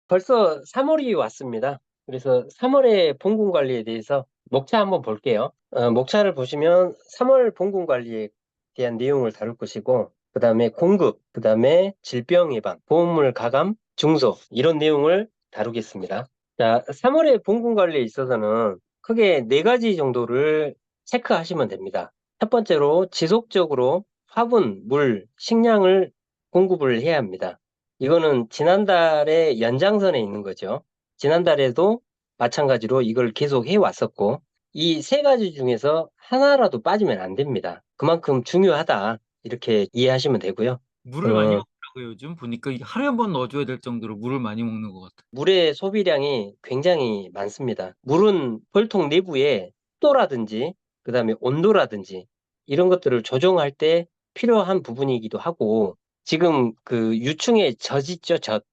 벌써 3월이 왔습니다. 그래서 3월의 봉군 관리에 대해서 목차 한번 볼게요. 목차를 보시면 3월 봉군 관리에 대한 내용을 다룰 것이고, 그 다음에 공급, 그 다음에 질병 예방, 보험물 가감, 중소, 이런 내용을 다루겠습니다. 자, 3월의 봉군 관리에 있어서는 크게 네 가지 정도를 체크하시면 됩니다. 첫 번째로 지속적으로 화분, 물, 식량을 공급을 해야 합니다. 이거는 지난달에 연장선에 있는 거죠. 지난달에도 마찬가지로 이걸 계속 해왔었고, 이 세 가지 중에서 하나라도 빠지면 안 됩니다. 그만큼 중요하다. 이렇게 이해하시면 되고요. 물을 많이 어, 먹더라고요. 요즘 보니까 이게 하루에 한 번 넣어줘야 될 정도로 물을 많이 먹는 것 같아요. 물의 소비량이 굉장히 많습니다. 물은 벌통 내부에 습도라든지, 그 다음에 온도라든지, 이런 것들을 조정할 때 필요한 부분이기도 하고, 지금 그 유충의 젖 있죠, 젖.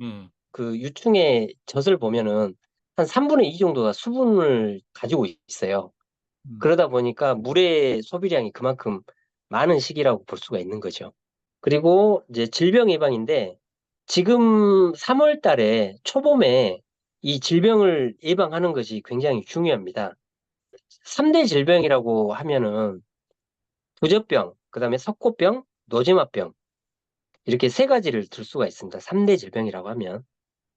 예. 그 유충의 젖을 보면은 한 3분의 2 정도가 수분을 가지고 있어요. 음. 그러다 보니까 물의 소비량이 그만큼 많은 시기라고 볼 수가 있는 거죠. 그리고 이제 질병 예방인데, 지금 3월 달에 초봄에 이 질병을 예방하는 것이 굉장히 중요합니다. 3대 질병이라고 하면은 부젖병, 그다음에 석고병, 노지마병, 이렇게 세 가지를 들 수가 있습니다. 3대 질병이라고 하면.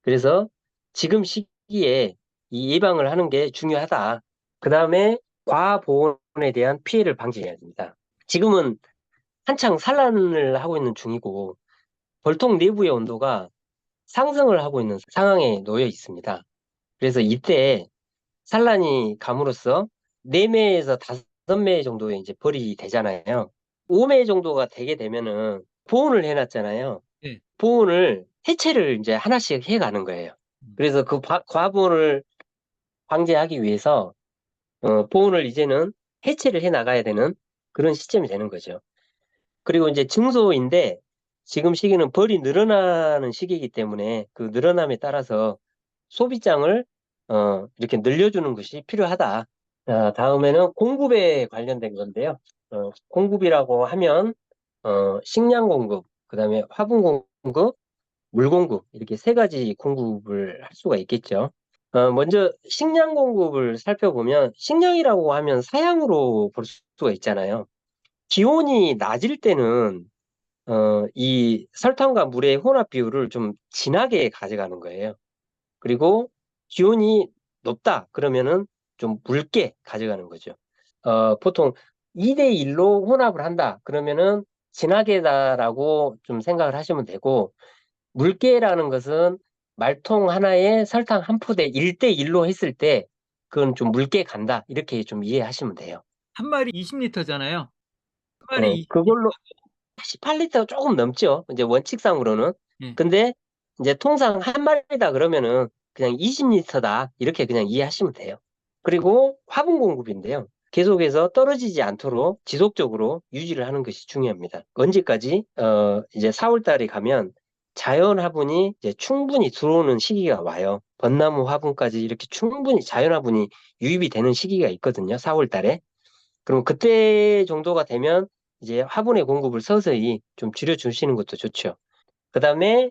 그래서 지금 시기에 이 예방을 하는 게 중요하다. 그 다음에 과보온에 대한 피해를 방지해야 됩니다. 지금은 한창 산란을 하고 있는 중이고, 벌통 내부의 온도가 상승을 하고 있는 상황에 놓여 있습니다. 그래서 이때 산란이 감으로써 4매에서 5매 정도의 이제 벌이 되잖아요. 5매 정도가 되게 되면은 보온을 해놨잖아요. 예. 보온을 해체를 이제 하나씩 해가는 거예요. 음. 그래서 그 과보온을 방지하기 위해서 보온을 이제는 해체를 해 나가야 되는 그런 시점이 되는 거죠. 그리고 이제 증소인데, 지금 시기는 벌이 늘어나는 시기이기 때문에 그 늘어남에 따라서 소비장을 이렇게 늘려주는 것이 필요하다. 자, 다음에는 공급에 관련된 건데요. 공급이라고 하면 식량 공급, 그다음에 화분 공급, 물 공급, 이렇게 세 가지 공급을 할 수가 있겠죠. 먼저 식량 공급을 살펴보면, 식량이라고 하면 사양으로 볼 수가 있잖아요. 기온이 낮을 때는 이 설탕과 물의 혼합 비율을 좀 진하게 가져가는 거예요. 그리고 기온이 높다 그러면은 좀 묽게 가져가는 거죠. 보통 2대 1로 혼합을 한다 그러면은 진하게다라고 좀 생각을 하시면 되고, 묽게라는 것은 말통 하나에 설탕 한 푸대 1대 1로 했을 때 그건 좀 묽게 간다, 이렇게 좀 이해하시면 돼요. 한 마리 20리터잖아요. 한 마리 20리터. 그걸로 18리터 조금 넘죠. 이제 원칙상으로는. 예. 근데 이제 통상 한 마리다 그러면은 그냥 20리터다, 이렇게 그냥 이해하시면 돼요. 그리고 화분 공급인데요. 계속해서 떨어지지 않도록 지속적으로 유지를 하는 것이 중요합니다. 언제까지? 이제 4월 달에 가면 자연 화분이 이제 충분히 들어오는 시기가 와요. 벚나무 화분까지 이렇게 충분히 자연 화분이 유입이 되는 시기가 있거든요. 4월 달에. 그럼 그때 정도가 되면 이제 화분의 공급을 서서히 좀 줄여주시는 것도 좋죠. 그 다음에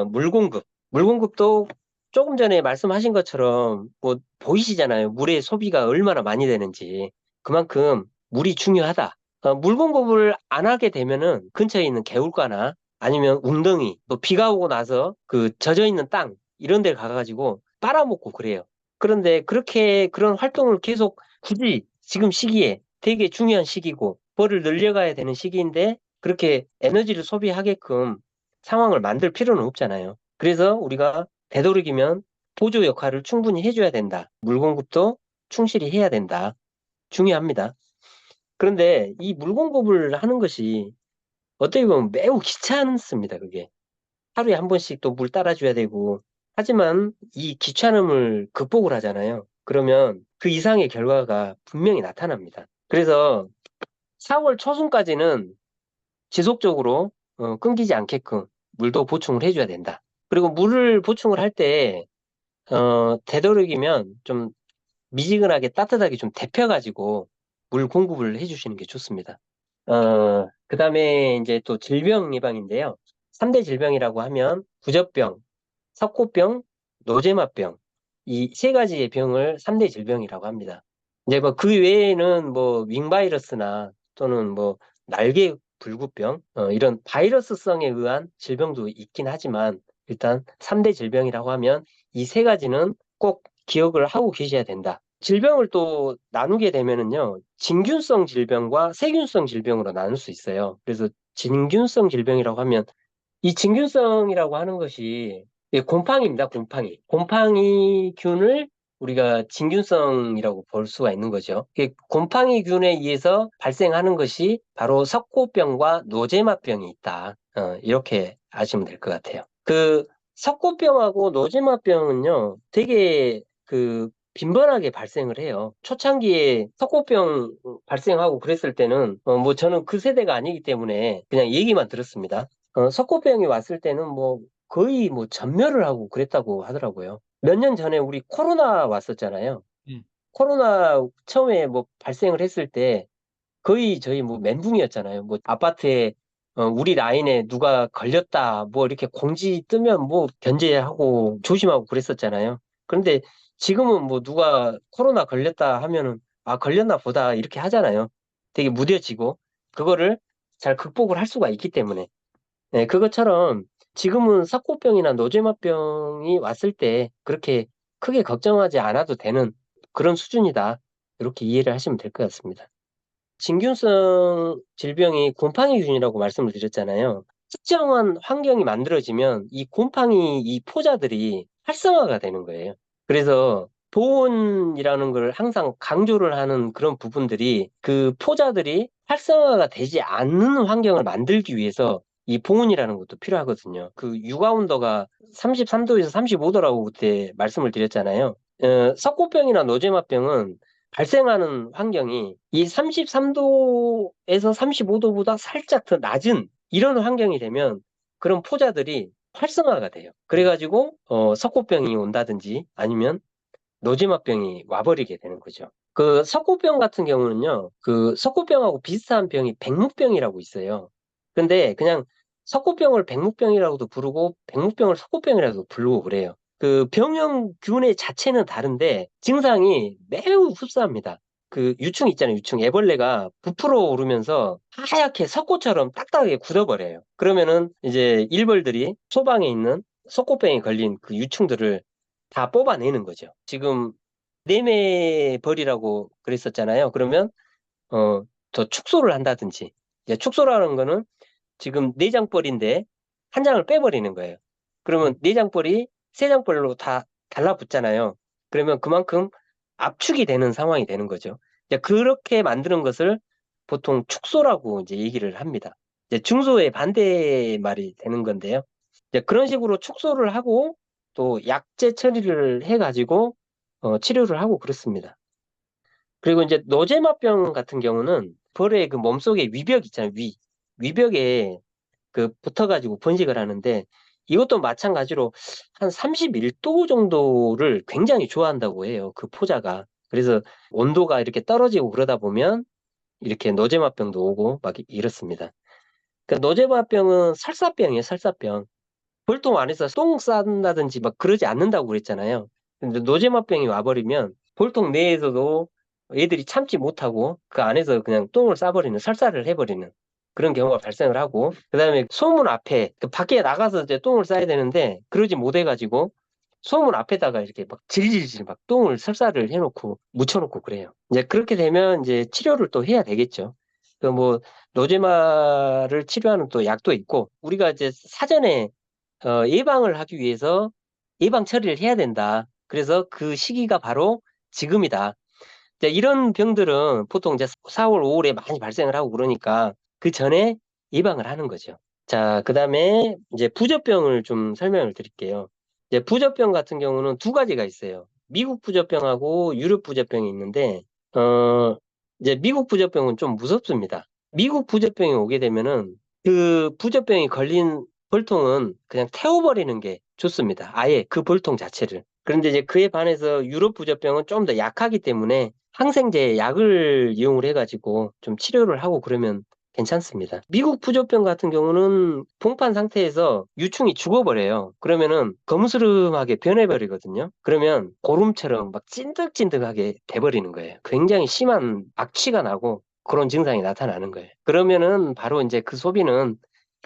물 공급. 물 공급도 조금 전에 말씀하신 것처럼 뭐 보이시잖아요. 물의 소비가 얼마나 많이 되는지. 그만큼 물이 중요하다. 물 공급을 안 하게 되면은 근처에 있는 개울가나 아니면 웅덩이, 또 비가 오고 나서 그 젖어 있는 땅, 이런 데 가가지고 빨아먹고 그래요. 그런데 그렇게 그런 활동을 계속 굳이 지금 시기에 되게 중요한 시기고 벌을 늘려가야 되는 시기인데 그렇게 에너지를 소비하게끔 상황을 만들 필요는 없잖아요. 그래서 우리가 되도록이면 보조 역할을 충분히 해줘야 된다. 물 공급도 충실히 해야 된다. 중요합니다. 그런데 이 물 공급을 하는 것이 어떻게 보면 매우 귀찮습니다, 그게. 하루에 한 번씩 또 물 따라줘야 되고. 하지만 이 귀찮음을 극복을 하잖아요. 그러면 그 이상의 결과가 분명히 나타납니다. 그래서 4월 초순까지는 지속적으로 끊기지 않게끔 물도 보충을 해줘야 된다. 그리고 물을 보충을 할 때 되도록이면 좀 미지근하게 따뜻하게 좀 데펴가지고 물 공급을 해주시는 게 좋습니다. 그다음에 이제 또 질병 예방인데요. 3대 질병이라고 하면 부젖병, 석고병, 노제마병, 이 세 가지의 병을 3대 질병이라고 합니다. 이제 뭐 그 외에는 뭐 윙바이러스나 또는 뭐 날개 불구병, 이런 바이러스성에 의한 질병도 있긴 하지만 일단 3대 질병이라고 하면 이 세 가지는 꼭 기억을 하고 계셔야 된다. 질병을 또 나누게 되면은요, 진균성 질병과 세균성 질병으로 나눌 수 있어요. 그래서 진균성 질병이라고 하면 이 진균성이라고 하는 것이 곰팡이입니다. 곰팡이. 곰팡이균을 우리가 진균성이라고 볼 수가 있는 거죠. 곰팡이균에 의해서 발생하는 것이 바로 석고병과 노제마병이 있다. 이렇게 아시면 될 것 같아요. 그 석고병하고 노제마병은요, 되게 빈번하게 발생을 해요. 초창기에 석고병 발생하고 그랬을 때는 뭐 저는 그 세대가 아니기 때문에 그냥 얘기만 들었습니다. 석고병이 왔을 때는 뭐 거의 뭐 전멸을 하고 그랬다고 하더라고요. 몇 년 전에 우리 코로나 왔었잖아요. 예. 코로나 처음에 뭐 발생을 했을 때 거의 저희 뭐 멘붕이었잖아요. 뭐 아파트에 우리 라인에 누가 걸렸다 뭐 이렇게 공지 뜨면 뭐 견제하고 조심하고 그랬었잖아요. 그런데 지금은 뭐 누가 코로나 걸렸다 하면은 아 걸렸나 보다 이렇게 하잖아요. 되게 무뎌지고 그거를 잘 극복을 할 수가 있기 때문에. 네, 그것처럼 지금은 석고병이나 노제마병이 왔을 때 그렇게 크게 걱정하지 않아도 되는 그런 수준이다. 이렇게 이해를 하시면 될 것 같습니다. 진균성 질병이 곰팡이균이라고 말씀을 드렸잖아요. 특정한 환경이 만들어지면 이 곰팡이 이 포자들이 활성화가 되는 거예요. 그래서 보온이라는 걸 항상 강조를 하는 그런 부분들이 그 포자들이 활성화가 되지 않는 환경을 만들기 위해서 이 보온이라는 것도 필요하거든요. 그 육아 온도가 33도에서 35도라고 그때 말씀을 드렸잖아요. 석고병이나 노제마병은 발생하는 환경이 이 33도에서 35도보다 살짝 더 낮은 이런 환경이 되면 그런 포자들이 활성화가 돼요. 그래가지고 석고병이 온다든지 아니면 노지막병이 와버리게 되는 거죠. 그 석고병 같은 경우는요, 그 석고병하고 비슷한 병이 백무병이라고 있어요. 근데 그냥 석고병을 백무병이라고도 부르고 백무병을 석고병이라고도 부르고 그래요. 그 병형균의 자체는 다른데 증상이 매우 흡사합니다. 그 유충 있잖아요, 유충. 애벌레가 부풀어 오르면서 하얗게 석고처럼 딱딱하게 굳어버려요. 그러면은 이제 일벌들이 소방에 있는 석고병에 걸린 그 유충들을 다 뽑아내는 거죠. 지금 내매벌이라고 그랬었잖아요. 그러면 더 축소를 한다든지 이제 축소라는 거는 지금 내장벌인데 한 장을 빼버리는 거예요. 그러면 내장벌이 세 장벌로 다 달라붙잖아요. 그러면 그만큼 압축이 되는 상황이 되는 거죠. 이제 그렇게 만드는 것을 보통 축소라고 이제 얘기를 합니다. 이제 중소의 반대 말이 되는 건데요. 이제 그런 식으로 축소를 하고 또 약제 처리를 해가지고 치료를 하고 그렇습니다. 그리고 이제 노제마병 같은 경우는 벌의 그 몸속에 위벽 있잖아요. 위벽에 그 붙어가지고 번식을 하는데 이것도 마찬가지로 한 31도 정도를 굉장히 좋아한다고 해요. 그 포자가. 그래서 온도가 이렇게 떨어지고 그러다 보면 이렇게 노제마병도 오고 막 이렇습니다. 그 노제마병은 설사병이에요, 설사병. 볼통 안에서 똥 싼다든지 막 그러지 않는다고 그랬잖아요. 근데 노제마병이 와버리면 볼통 내에서도 애들이 참지 못하고 그 안에서 그냥 똥을 싸버리는, 설사를 해버리는 그런 경우가 발생을 하고, 그 다음에 소문 앞에, 그 밖에 나가서 이제 똥을 싸야 되는데, 그러지 못해가지고, 소문 앞에다가 이렇게 막 질질질 막 똥을 설사를 해놓고, 묻혀놓고 그래요. 이제 그렇게 되면 이제 치료를 또 해야 되겠죠. 그 뭐, 노제마를 치료하는 또 약도 있고, 우리가 이제 사전에 예방을 하기 위해서 예방 처리를 해야 된다. 그래서 그 시기가 바로 지금이다. 이제 이런 병들은 보통 이제 4월, 5월에 많이 발생을 하고 그러니까 그 전에 예방을 하는 거죠. 자, 그 다음에 이제 부젖병을 좀 설명을 드릴게요. 이제 부젖병 같은 경우는 두 가지가 있어요. 미국 부젖병하고 유럽 부젖병이 있는데, 이제 미국 부젖병은 좀 무섭습니다. 미국 부젖병이 오게 되면은 그 부젖병이 걸린 벌통은 그냥 태워버리는 게 좋습니다. 아예 그 벌통 자체를. 그런데 이제 그에 반해서 유럽 부젖병은 좀 더 약하기 때문에 항생제 약을 이용을 해가지고 좀 치료를 하고 그러면 괜찮습니다. 미국 부조병 같은 경우는 봉판 상태에서 유충이 죽어버려요. 그러면은 거무스름하게 변해버리거든요. 그러면 고름처럼 막 찐득찐득하게 돼버리는 거예요. 굉장히 심한 악취가 나고 그런 증상이 나타나는 거예요. 그러면은 바로 이제 그 소비는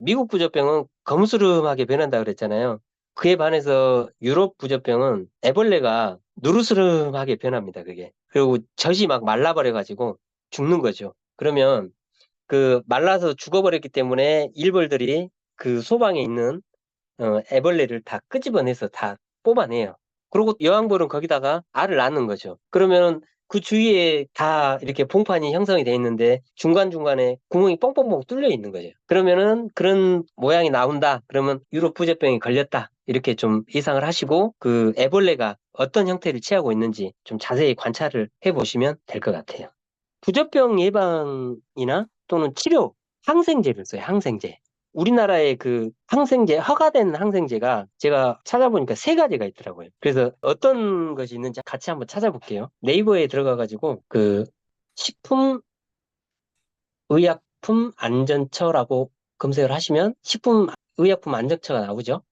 미국 부조병은 거무스름하게 변한다 그랬잖아요. 그에 반해서 유럽 부조병은 애벌레가 누르스름하게 변합니다, 그게. 그리고 젖이 막 말라버려가지고 죽는 거죠. 그러면 그 말라서 죽어버렸기 때문에 일벌들이 그 소방에 있는 애벌레를 다 끄집어내서 다 뽑아내요. 그리고 여왕벌은 거기다가 알을 낳는 거죠. 그러면 그 주위에 다 이렇게 봉판이 형성이 돼 있는데 중간중간에 구멍이 뻥뻥뻥 뚫려 있는 거죠. 그러면은 그런 모양이 나온다. 그러면 유럽 부조병이 걸렸다. 이렇게 좀 예상을 하시고 그 애벌레가 어떤 형태를 취하고 있는지 좀 자세히 관찰을 해보시면 될 것 같아요. 부조병 예방이나 또는 치료, 항생제를 써요, 항생제. 우리나라의 그 항생제, 허가된 항생제가 제가 찾아보니까 세 가지가 있더라고요. 그래서 어떤 것이 있는지 같이 한번 찾아볼게요. 네이버에 들어가가지고 그 식품의약품안전처라고 검색을 하시면 식품의약품안전처가 나오죠.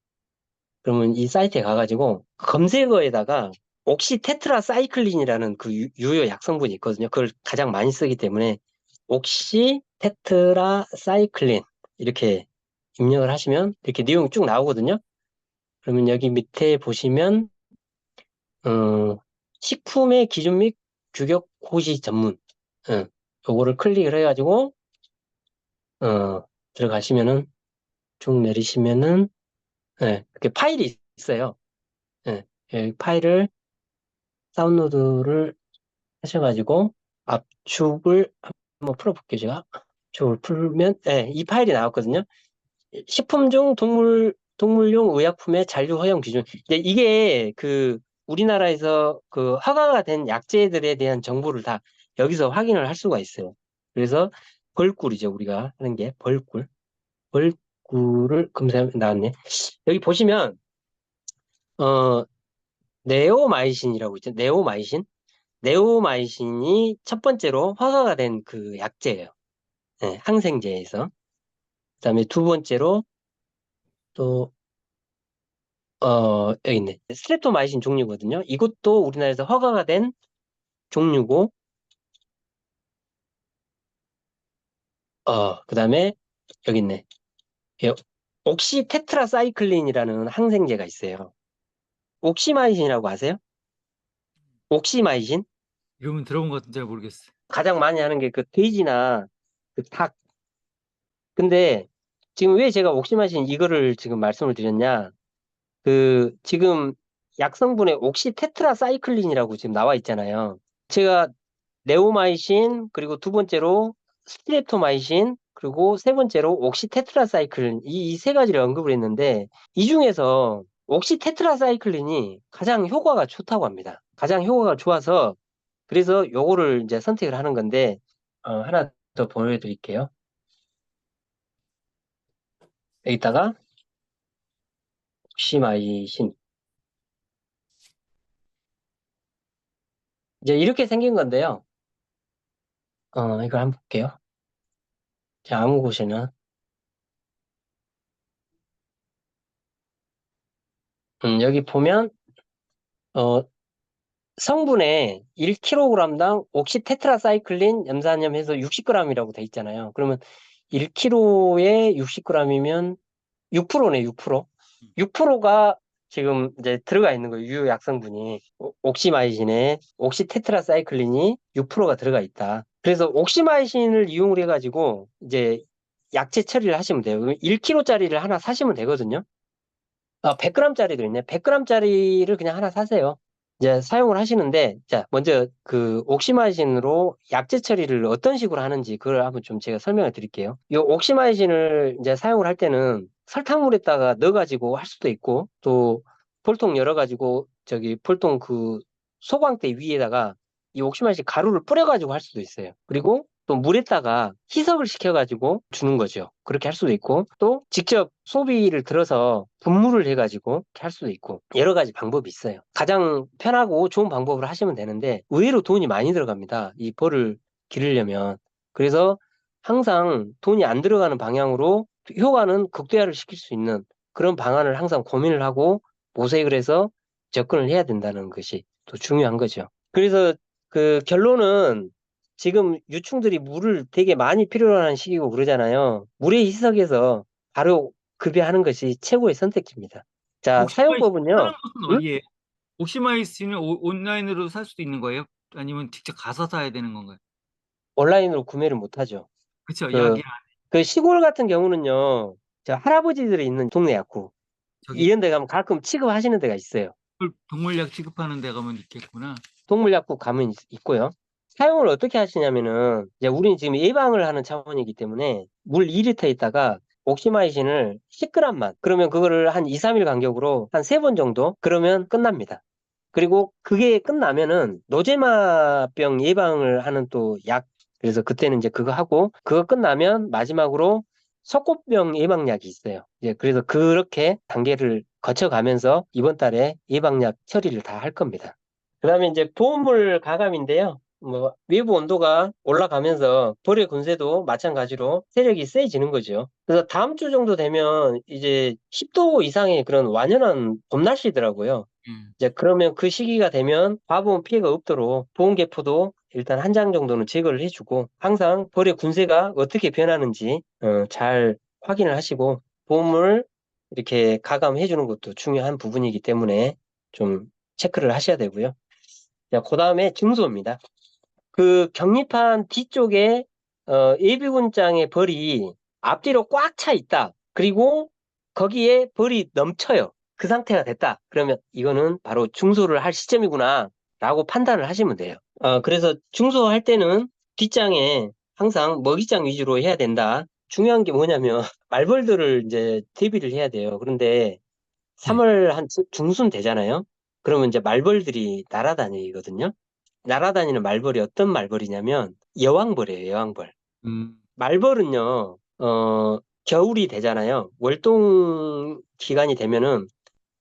그러면 이 사이트에 가가지고 검색어에다가 옥시테트라사이클린이라는 그 유효 약성분이 있거든요. 그걸 가장 많이 쓰기 때문에 옥시테트라사이클린 이렇게 입력을 하시면 이렇게 내용이 쭉 나오거든요. 그러면 여기 밑에 보시면 식품의 기준 및 규격 고시 전문 요거를 클릭을 해가지고 들어가시면은 쭉 내리시면은 이렇게 파일이 있어요. 여기 파일을 다운로드를 하셔가지고 압축을 한번 풀어볼게요, 제가. 압축을 풀면, 이 파일이 나왔거든요. 식품 중 동물용 의약품의 잔류 허용 기준. 이게 그 우리나라에서 그 허가가 된 약재들에 대한 정보를 다 여기서 확인을 할 수가 있어요. 그래서 벌꿀이죠, 우리가 하는 게 벌꿀. 벌꿀을 검색 나왔네. 여기 보시면 어 네오마이신이라고 있죠. 네오마이신이 첫 번째로 허가가 된 그 약재예요. 항생제에서. 그다음에 두 번째로 또 여기 있네. 스트랩토마이신 종류거든요. 이것도 우리나라에서 허가가 된 종류고, 그다음에 여기 있네. 예, 옥시테트라사이클린이라는 항생제가 있어요. 옥시마이신이라고 아세요? 옥시마이신? 이러면 들어본 것 같은데 잘 모르겠어요. 가장 많이 하는 게 그 돼지나 그 닭. 근데 지금 왜 제가 옥시마이신 이거를 지금 말씀을 드렸냐? 그 지금 약성분에 옥시테트라사이클린이라고 지금 나와 있잖아요. 제가 네오마이신 그리고 두 번째로 스트랩토마이신 그리고 세 번째로 옥시테트라사이클린 이 세 가지를 언급을 했는데 이 중에서 옥시테트라사이클린이 가장 효과가 좋다고 합니다. 가장 효과가 좋아서 그래서 요거를 이제 선택을 하는 건데 하나 더 보여드릴게요. 여기다가 옥시마이신 이제 이렇게 생긴 건데요. 이걸 한번 볼게요. 자, 아무 곳이나. 여기 보면, 어, 성분에 1kg당 옥시테트라사이클린 염산염 해서 60g이라고 돼 있잖아요. 그러면 1kg에 60g이면 6%네, 6%. 6%가 지금 이제 들어가 있는 거예요. 유효 약성분이. 옥시마이신에 옥시테트라사이클린이 6%가 들어가 있다. 그래서 옥시마이신을 이용을 해가지고 이제 약재 처리를 하시면 돼요. 1kg짜리를 하나 사시면 되거든요. 100g짜리도 있네. 100g짜리를 그냥 하나 사세요. 이제 사용을 하시는데, 자, 먼저 그 옥시마이신으로 약재 처리를 어떤 식으로 하는지 그걸 한번 좀 제가 설명을 드릴게요. 이 옥시마이신을 이제 사용을 할 때는 설탕물에다가 넣어가지고 할 수도 있고, 또 볼통 열어가지고 저기 볼통 그 소광대 위에다가 이 옥시마이신 가루를 뿌려가지고 할 수도 있어요. 그리고 또 물에다가 희석을 시켜가지고 주는 거죠. 그렇게 할 수도 있고, 또 직접 소비를 들어서 분무를 해가지고 이렇게 할 수도 있고, 여러 가지 방법이 있어요. 가장 편하고 좋은 방법을 하시면 되는데, 의외로 돈이 많이 들어갑니다. 이 벌을 기르려면. 그래서 항상 돈이 안 들어가는 방향으로 효과는 극대화를 시킬 수 있는 그런 방안을 항상 고민을 하고 모색을 해서 접근을 해야 된다는 것이 또 중요한 거죠. 그래서 그 결론은 지금 유충들이 물을 되게 많이 필요로 하는 시기고 그러잖아요. 물의 희석해서 바로 급여하는 것이 최고의 선택지입니다. 자, 옥시마이스 사는 사용법은요. 곳은 음? 어디예요? 옥시마이스는 온라인으로 살 수도 있는 거예요? 아니면 직접 가서 사야 되는 건가요? 온라인으로 구매를 못하죠. 그쵸, 그, 약이 그 시골 같은 경우는요. 저 할아버지들이 있는 동네 약국 저기 이런 데 가면 가끔 취급하시는 데가 있어요. 동물약 취급하는 데 가면 있겠구나. 동물약국 가면 있고요. 사용을 어떻게 하시냐면은 이제 우리는 지금 예방을 하는 차원이기 때문에 물 2리터 있다가 옥시마이신을 10g만 그러면 그거를 한 2, 3일 간격으로 한 3번 정도 그러면 끝납니다. 그리고 그게 끝나면은 노제마병 예방을 하는 또 약 그래서 그때는 이제 그거 하고 그거 끝나면 마지막으로 석고병 예방약이 있어요. 이제 그래서 그렇게 단계를 거쳐가면서 이번 달에 예방약 처리를 다 할 겁니다. 그다음에 이제 보온물 가감인데요. 뭐 외부 온도가 올라가면서 벌의 군세도 마찬가지로 세력이 세지는 거죠. 그래서 다음 주 정도 되면 이제 10도 이상의 그런 완연한 봄 날씨더라고요. 음. 이제 그러면 그 시기가 되면 과보온 피해가 없도록 보온계포도 일단 한 장 정도는 제거를 해주고 항상 벌의 군세가 어떻게 변하는지 잘 확인을 하시고 보온물 이렇게 가감해 주는 것도 중요한 부분이기 때문에 좀 체크를 하셔야 되고요. 자, 그다음에 증소입니다. 그 격리판 뒤쪽에 예비군장의 벌이 앞뒤로 꽉 차 있다. 그리고 거기에 벌이 넘쳐요. 그 상태가 됐다. 그러면 이거는 바로 중소를 할 시점이구나 라고 판단을 하시면 돼요. 그래서 중소할 때는 뒷장에 항상 먹이장 위주로 해야 된다. 중요한 게 뭐냐면 말벌들을 이제 대비를 해야 돼요. 그런데 네. 3월 한 중순 되잖아요. 그러면 이제 말벌들이 날아다니거든요. 날아다니는 말벌이 어떤 말벌이냐면 여왕벌이에요, 여왕벌. 음. 말벌은요, 겨울이 되잖아요. 월동 기간이 되면은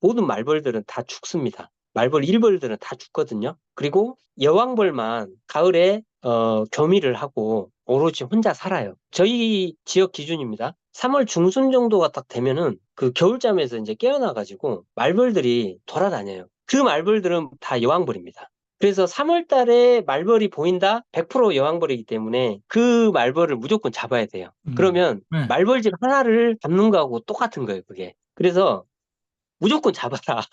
모든 말벌들은 다 죽습니다. 말벌 일벌들은 다 죽거든요. 그리고 여왕벌만 가을에 교미를 하고 오로지 혼자 살아요. 저희 지역 기준입니다. 3월 중순 정도가 딱 되면은 그 겨울잠에서 이제 깨어나가지고 말벌들이 돌아다녀요. 그 말벌들은 다 여왕벌입니다. 그래서 3월 달에 말벌이 보인다? 100% 여왕벌이기 때문에 그 말벌을 무조건 잡아야 돼요. 그러면 네. 말벌집 하나를 잡는 거하고 똑같은 거예요, 그게. 그래서 무조건 잡아라.